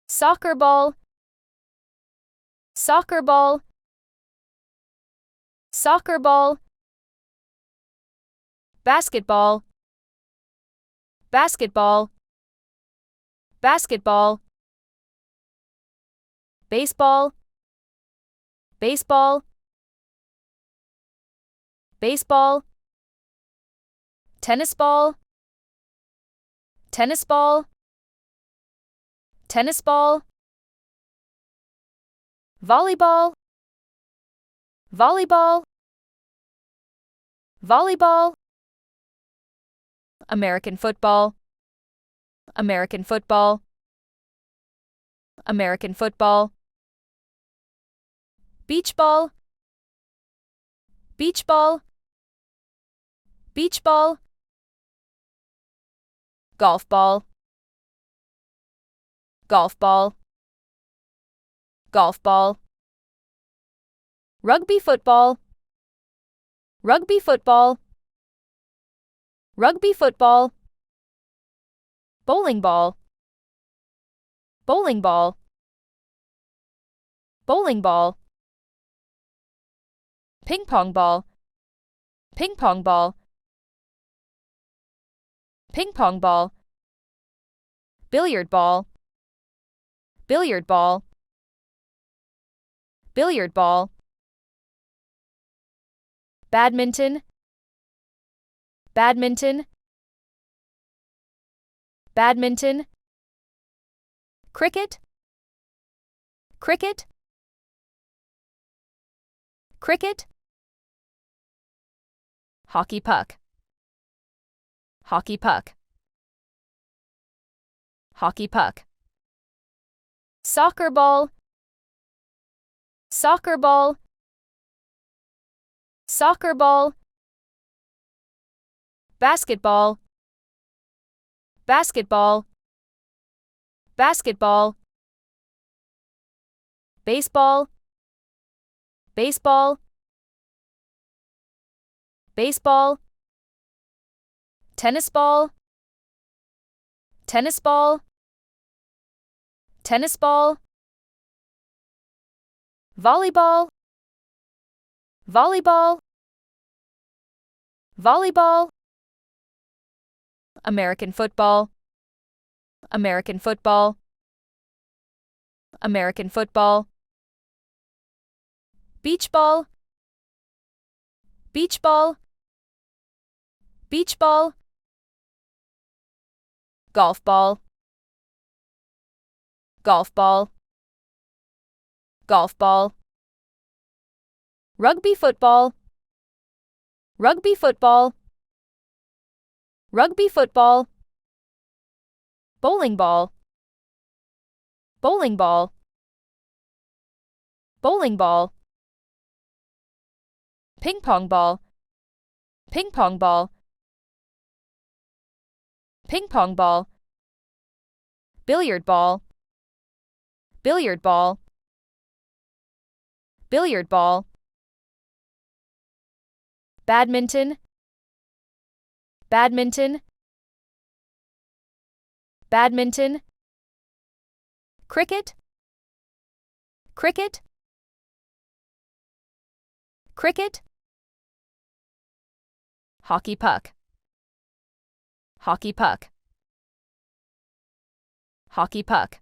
Soccer ball, soccer ball, soccer ball. Basketball, basketball, basketball. Baseball, baseball, baseball. Tennis ball, tennis ball, tennis ball. Volleyball, volleyball, volleyball. American football, American football, American football. Beach ball, beach ball, beach ball. Golf ball, golf ball, golf ball. Rugby football, rugby football, rugby football. Bowling ball, bowling ball, bowling ball. Ping pong ball, ping pong ball, ping pong ball. Billiard ball, billiard ball, billiard ball. Badminton, badminton, badminton. Cricket, cricket, cricket. Hockey puck, hockey puck, hockey puck. Soccer ball, soccer ball, soccer ball. Basketball, basketball, basketball. Baseball, baseball, baseball. Tennis ball, tennis ball, tennis ball. Volleyball, volleyball, volleyball. American football, American football, American football. Beach ball, beach ball, beach ball. Golf ball, golf ball, golf ball. Rugby football, rugby football, rugby football. Bowling ball, bowling ball, bowling ball. Ping pong ball, ping pong ball, ping pong ball. Billiard ball, billiard ball, billiard ball. Badminton, badminton, badminton. Cricket, cricket, cricket. Hockey puck, hockey puck, hockey puck.